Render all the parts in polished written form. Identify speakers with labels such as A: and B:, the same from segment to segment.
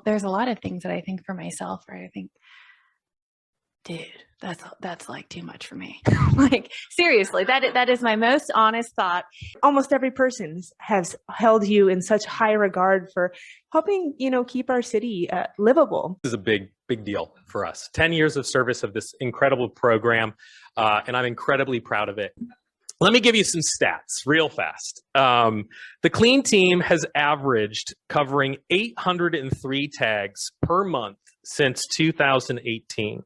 A: there's a lot of things that I think for myself, right? I think, dude, that's like too much for me. Like, seriously, that is my most honest thought.
B: Almost every person has held you in such high regard for helping, keep our city livable.
C: This is a big deal for us. 10 years of service of this incredible program, and I'm incredibly proud of it. Let me give you some stats real fast. The Clean Team has averaged covering 803 tags per month since 2018.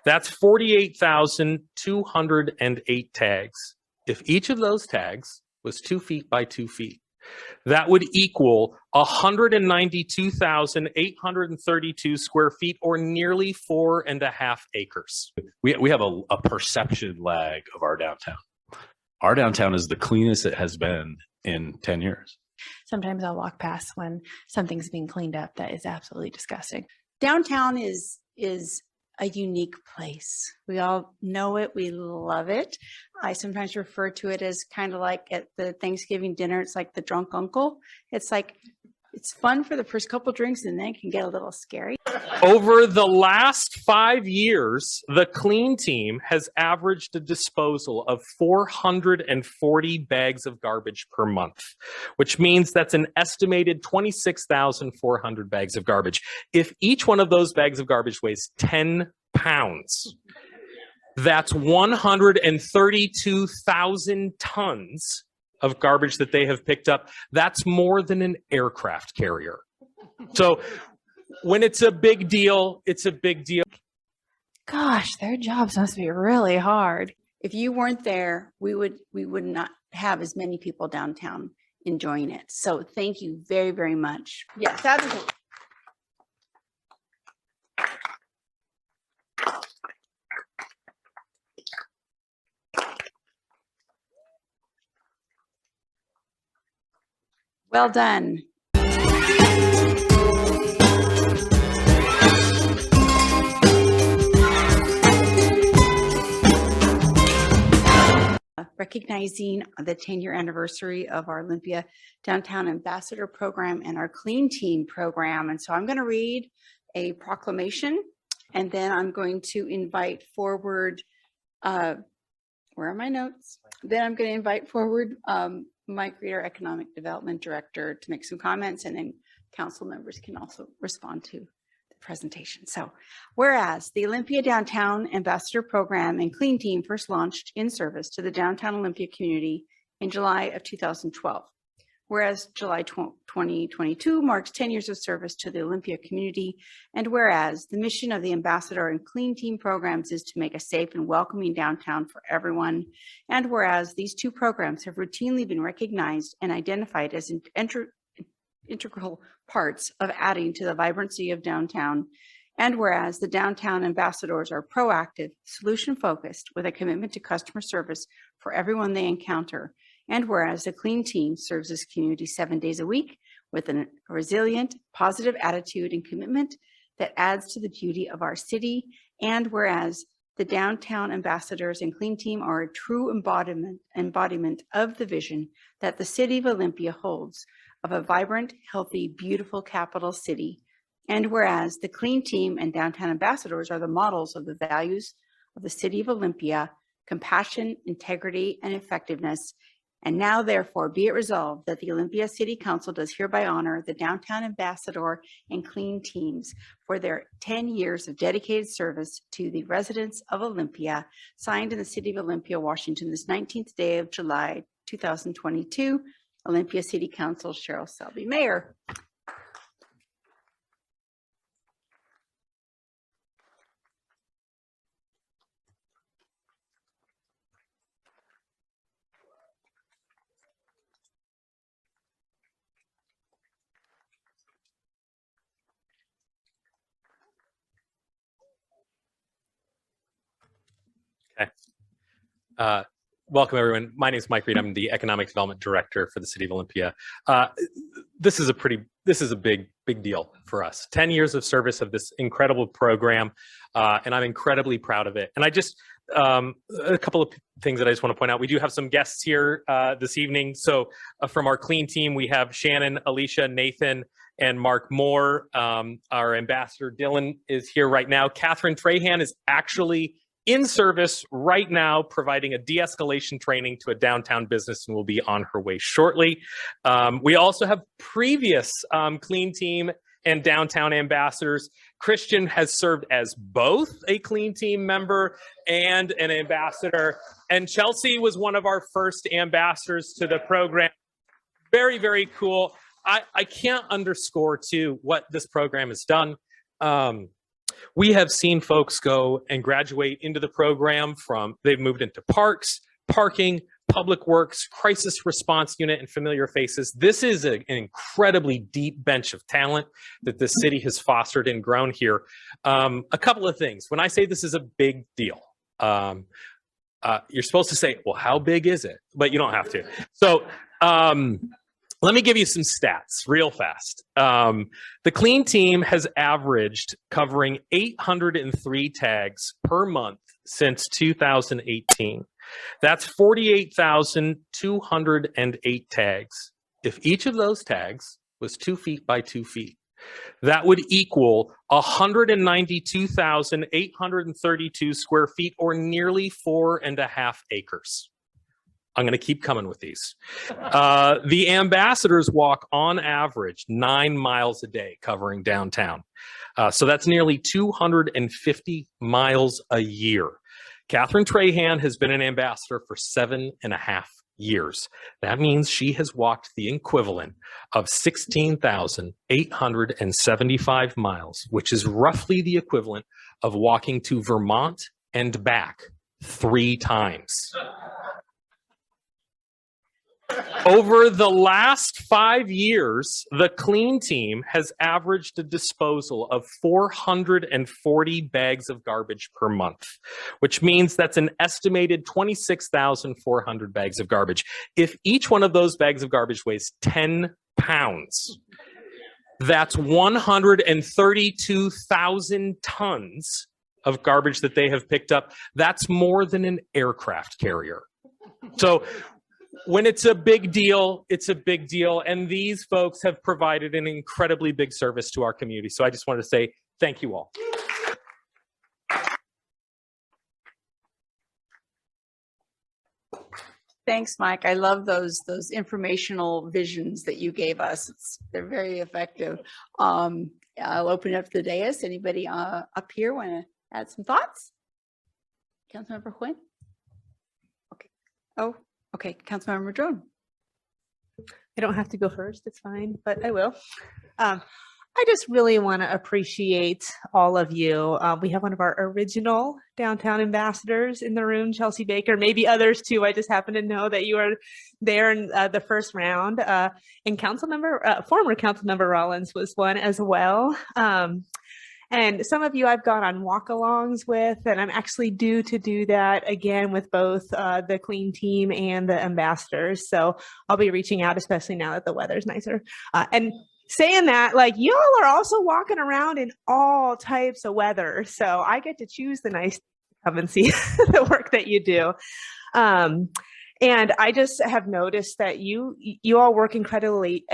C: That's 48,208 tags. If each of those tags was 2 feet by 2 feet, that would equal 192,832 square feet, or nearly 4.5 acres.
D: We have a perception lag of our downtown. Our downtown is the cleanest it has been in 10 years.
A: Sometimes I'll walk past when something's being cleaned up that is absolutely disgusting.
E: Downtown is a unique place. We all know it. We love it. I sometimes refer to it as kind of like at the Thanksgiving dinner, it's like the drunk uncle. It's like, it's fun for the first couple drinks and then it can get a little scary.
C: Over the last 5 years, the Clean Team has averaged a disposal of 440 bags of garbage per month, which means that's an estimated 26,400 bags of garbage. If each one of those bags of garbage weighs 10 pounds, that's 132,000 tons of garbage that they have picked up. That's more than an aircraft carrier. So when it's a big deal, it's a big deal.
A: Gosh, their jobs must be really hard.
E: If you weren't there, we would not have as many people downtown enjoying it. So thank you very, very much. Yes, absolutely. Well done. Recognizing the 10-year anniversary of our Olympia Downtown Ambassador Program and our Clean Team Program. And so I'm going to read a proclamation, and then I'm going to invite forward, where are my notes? Then I'm going to invite forward Mike Reed, our Economic Development Director, to make some comments, and then council members can also respond to the presentation. So, whereas the Olympia Downtown Ambassador Program and Clean Team first launched in service to the downtown Olympia community in July of 2012. Whereas July 2022 marks 10 years of service to the Olympia community, and whereas the mission of the Ambassador and Clean Team programs is to make a safe and welcoming downtown for everyone, and whereas these two programs have routinely been recognized and identified as integral parts of adding to the vibrancy of downtown, and whereas the downtown ambassadors are proactive, solution-focused, with a commitment to customer service for everyone they encounter, and whereas the Clean Team serves this community 7 days a week with a resilient, positive attitude and commitment that adds to the beauty of our city, and whereas the Downtown Ambassadors and Clean Team are a true embodiment of the vision that the city of Olympia holds of a vibrant, healthy, beautiful capital city, and whereas the Clean Team and Downtown Ambassadors are the models of the values of the city of Olympia: compassion, integrity, and effectiveness. And now, therefore, be it resolved that the Olympia City Council does hereby honor the Downtown Ambassador and Clean Teams for their 10 years of dedicated service to the residents of Olympia, signed in the city of Olympia, Washington, this 19th day of July, 2022. Olympia City Council, Cheryl Selby, Mayor.
C: Okay. Welcome, everyone. My name is Mike Reed. I'm the Economic Development Director for the City of Olympia. This is a big deal for us. 10 years of service of this incredible program, and I'm incredibly proud of it. And a couple of things that I just want to point out. We do have some guests here this evening. So from our clean team, we have Shannon, Alicia, Nathan, and Mark Moore. Our ambassador Dylan is here right now. Catherine Trahan is actually in service right now, providing a de-escalation training to a downtown business and will be on her way shortly. We also have previous clean team and downtown ambassadors. Christian has served as both a clean team member and an ambassador. And Chelsea was one of our first ambassadors to the program. Very, very cool. I can't underscore too what this program has done. We have seen folks go and graduate into the program they've moved into parks, parking, public works, crisis response unit, and familiar faces. This is an incredibly deep bench of talent that the city has fostered and grown here. A couple of things. When I say this is a big deal, you're supposed to say, well, how big is it? But you don't have to. So let me give you some stats real fast. The clean team has averaged covering 803 tags per month since 2018. That's 48,208 tags. If each of those tags was 2 feet by 2 feet, that would equal 192,832 square feet, or nearly 4.5 acres. I'm going to keep coming with these. The ambassadors walk on average 9 miles a day covering downtown. So that's nearly 250 miles a year. Catherine Trahan has been an ambassador for 7.5 years. That means she has walked the equivalent of 16,875 miles, which is roughly the equivalent of walking to Vermont and back 3 times. Over the last 5 years, the clean team has averaged a disposal of 440 bags of garbage per month, which means that's an estimated 26,400 bags of garbage. If each one of those bags of garbage weighs 10 pounds, that's 132,000 tons of garbage that they have picked up. That's more than an aircraft carrier. So when it's a big deal, it's a big deal. And these folks have provided an incredibly big service to our community. So I just wanted to say thank you all.
E: Thanks, Mike. I love those informational visions that you gave us. They're very effective. I'll open it up to the dais. Anybody up here want to add some thoughts? Councilmember Huynh? Okay. Oh, okay. Councilmember Madrone.
B: I don't have to go first. It's fine, but I will. I just really want to appreciate all of you. We have one of our original downtown ambassadors in the room, Chelsea Baker, maybe others too. I just happen to know that you are there in the first round. And former Councilmember Rollins was one as well. And some of you I've gone on walk-alongs with, and I'm actually due to do that again with both the clean team and the ambassadors. So I'll be reaching out, especially now that the weather's nicer. And saying that, like, y'all are also walking around in all types of weather. So I get to choose the nice to come and see the work that you do. And I just have noticed that you all work incredibly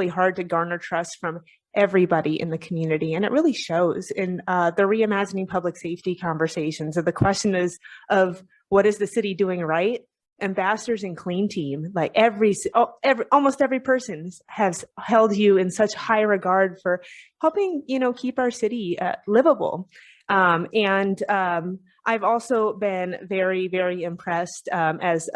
B: hard to garner trust from everybody in the community. And it really shows in the reimagining public safety conversations. And the question is of what is the city doing right? Ambassadors and clean team, like almost every person has held you in such high regard for helping, keep our city livable. I've also been very, very impressed, as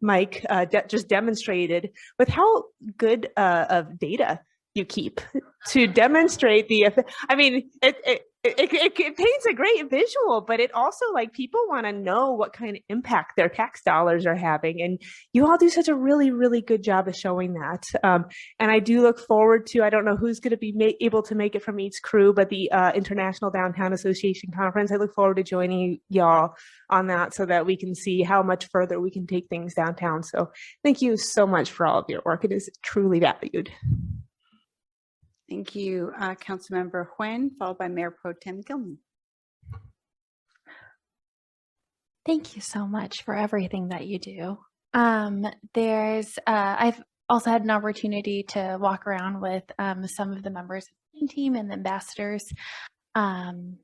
B: Mike just demonstrated, with how good of data you keep to demonstrate the. I mean, it paints a great visual, but it also, like, people want to know what kind of impact their tax dollars are having, and you all do such a really, really good job of showing that. And I do look forward to, I don't know who's going to be able to make it from each crew, but the International Downtown Association Conference, I look forward to joining y'all on that so that we can see how much further we can take things downtown. So thank you so much for all of your work. It is truly valued.
E: Thank you, Councilmember Huynh, followed by Mayor Pro Tem Gilman.
A: Thank you so much for everything that you do. I've also had an opportunity to walk around with some of the members of the team and the ambassadors. And,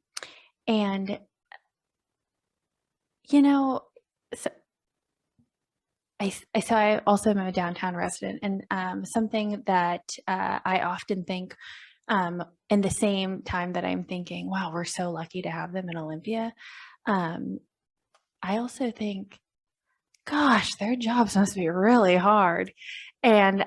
A: you know, so I also am a downtown resident, and something that I often think in the same time that I'm thinking, wow, we're so lucky to have them in Olympia. I also think, gosh, their jobs must be really hard. And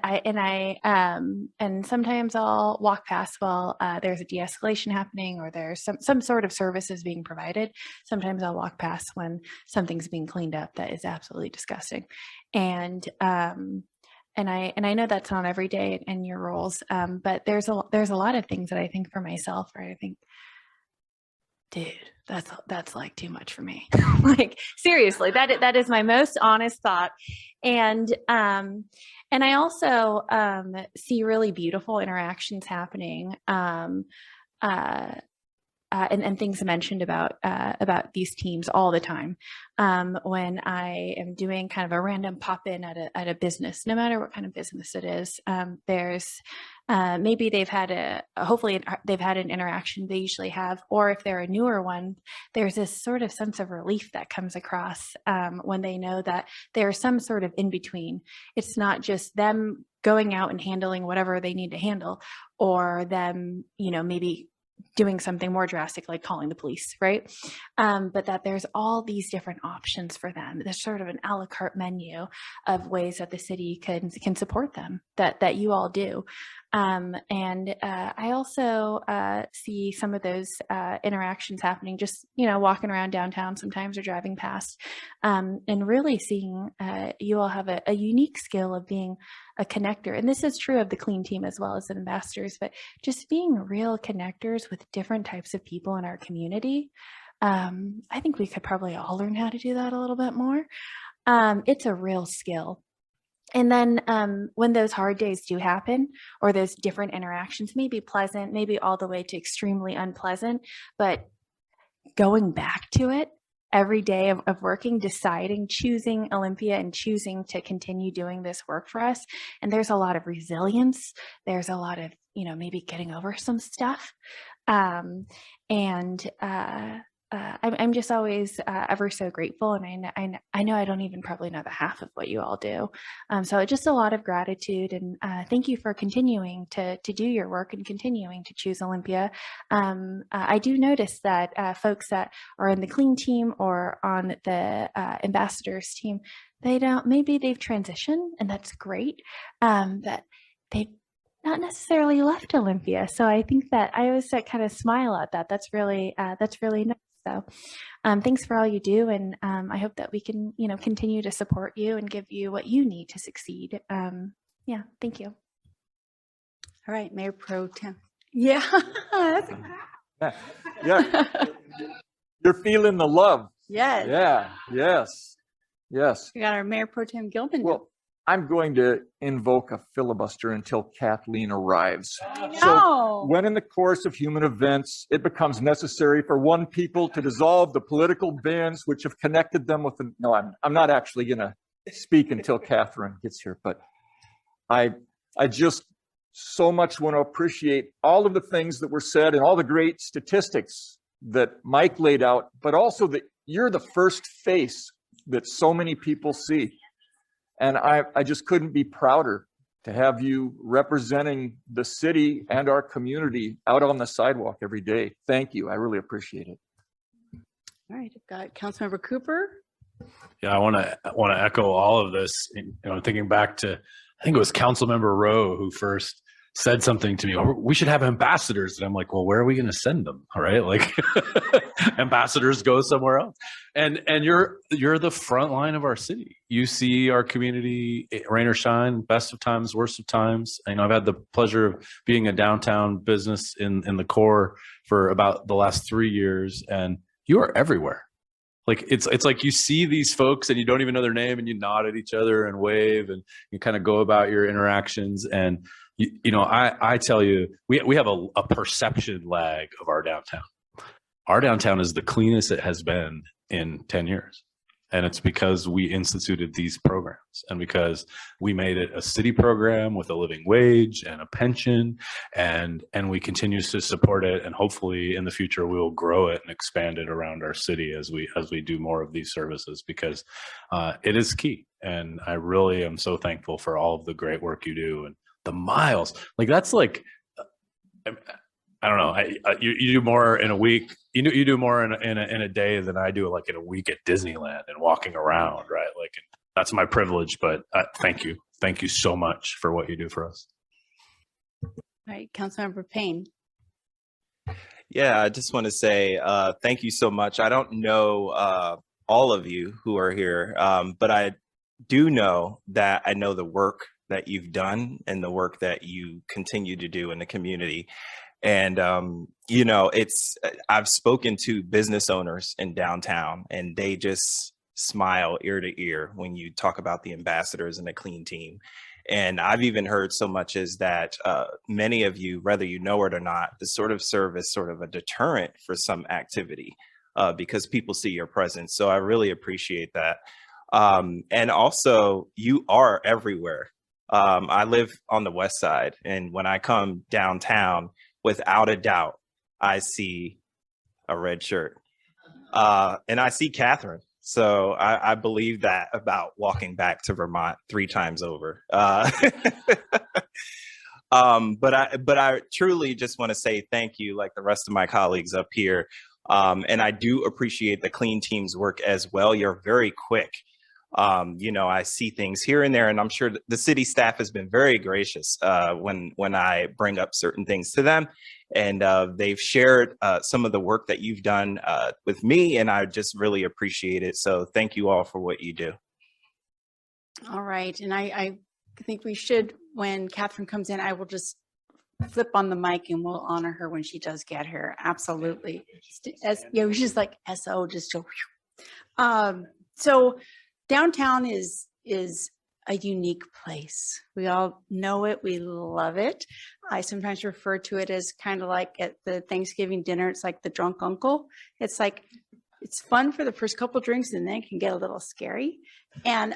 A: sometimes I'll walk past while there's a de-escalation happening or there's some sort of services being provided. Sometimes I'll walk past when something's being cleaned up that is absolutely disgusting. And I know that's not every day in your roles, but there's a lot of things that I think for myself, right? I think, dude, that's like too much for me. Like, seriously, that is my most honest thought. And I also see really beautiful interactions happening, and things mentioned about these teams all the time. When I am doing kind of a random pop in at a business, no matter what kind of business it is, there's maybe hopefully they've had an interaction they usually have, or if they're a newer one, there's this sort of sense of relief that comes across when they know that there's some sort of in between. It's not just them going out and handling whatever they need to handle, or them, maybe doing something more drastic like calling the police, right? But that there's all these different options for them. There's sort of an a la carte menu of ways that the city can support them, that you all do. I also see some of those interactions happening just, walking around downtown sometimes or driving past, and really seeing you all have a unique skill of being a connector. And this is true of the clean team as well as the ambassadors, but just being real connectors with different types of people in our community. I think we could probably all learn how to do that a little bit more. It's a real skill. And then when those hard days do happen, or those different interactions, maybe pleasant, maybe all the way to extremely unpleasant, but going back to it every day of working, choosing Olympia and choosing to continue doing this work for us. And there's a lot of resilience. There's a lot of, maybe getting over some stuff. I'm just always ever so grateful, and I know I don't even probably know the half of what you all do. So just a lot of gratitude, and thank you for continuing to do your work and continuing to choose Olympia. I do notice that folks that are in the clean team or on the ambassadors team, maybe they've transitioned, and that's great. That they've not necessarily left Olympia. So I think that I always kind of smile at that. That's really nice. So thanks for all you do. And I hope that we can, continue to support you and give you what you need to succeed. Yeah, thank you.
E: All right, Mayor Pro Tem. Yeah.
F: Yeah. You're feeling the love.
E: Yes.
F: Yeah. Yes.
E: We got our Mayor Pro Tem Gilman.
F: Well, I'm going to invoke a filibuster until Kathleen arrives.
E: No.
F: So when in the course of human events, it becomes necessary for one people to dissolve the political bands which have connected them with the, no, I'm not actually going to speak until Catherine gets here, but I just so much want to appreciate all of the things that were said and all the great statistics that Mike laid out, but also that you're the first face that so many people see. And I just couldn't be prouder to have you representing the city and our community out on the sidewalk every day. Thank you. I really appreciate it.
E: All right, I've got Councilmember Cooper.
D: Yeah, I want to echo all of this. Thinking back to, I think it was Councilmember Rowe who first said something to me. Oh, we should have ambassadors, and I'm like, well, where are we going to send them? All right, like ambassadors go somewhere else. And you're the front line of our city. You see our community, rain or shine, best of times, worst of times. I've had the pleasure of being a downtown business in the core for about the last 3 years, and you are everywhere. Like it's like you see these folks and you don't even know their name, and you nod at each other and wave, and you kind of go about your interactions. And I tell you, we have a perception lag of our downtown. Our downtown is the cleanest it has been in 10 years. And it's because we instituted these programs and because we made it a city program with a living wage and a pension, and we continue to support it. And hopefully in the future, we will grow it and expand it around our city as we do more of these services, because it is key. And I really am so thankful for all of the great work you do and the miles. Like that's like, I don't know. You do more in a week. You do more in a day than I do, like in a week at Disneyland and walking around, right? Like that's my privilege. But thank you so much for what you do for us.
E: All right, Councilmember Payne.
G: Yeah, I just want to say thank you so much. I don't know all of you who are here, but I do know that I know the work that you've done and the work that you continue to do in the community. And, you know, I've spoken to business owners in downtown and they just smile ear to ear when you talk about the ambassadors and the clean team. And I've even heard so much as that many of you, whether you know it or not, the sort of serve as sort of a deterrent for some activity because people see your presence. So I really appreciate that. And also, you are everywhere. I live on the west side, and when I come downtown, without a doubt, I see a red shirt and I see Catherine. So I believe that about walking back to Vermont 3 times over. But I truly just want to say thank you, like the rest of my colleagues up here. And I do appreciate the clean team's work as well. You're very quick. You know, I see things here and there, and I'm sure the city staff has been very gracious when I bring up certain things to them. And they've shared some of the work that you've done with me, and I just really appreciate it. So thank you all for what you do.
E: All right. And I think we should, when Catherine comes in, I will just flip on the mic and we'll honor her when she does get here. Absolutely. Yeah, she's like SO, just so. So downtown is a unique place. We all know it. We love it. I sometimes refer to it as kind of like at the Thanksgiving dinner, it's like the drunk uncle. It's like, it's fun for the first couple drinks and then it can get a little scary. And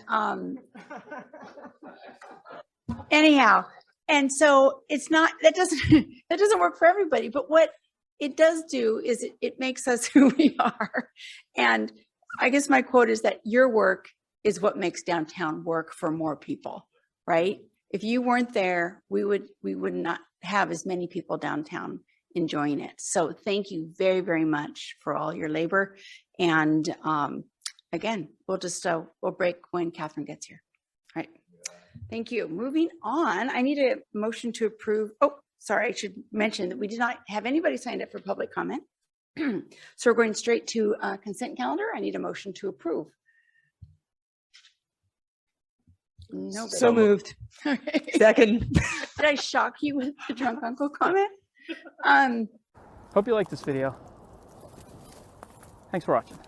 E: anyhow, and so it's not, that doesn't work for everybody, but what it does do is it makes us who we are. And I guess my quote is that your work is what makes downtown work for more people, right? If you weren't there, we would not have as many people downtown enjoying it. So thank you very, very much for all your labor. And again, we'll break when Catherine gets here. All right. Thank you. Moving on, I need a motion to approve. Oh, sorry, I should mention that we did not have anybody signed up for public comment. So we're going straight to consent calendar. I need a motion to approve. Nobody.
B: So moved. Second.
E: Did I shock you with the drunk uncle comment?
H: Hope you liked this video. Thanks for watching.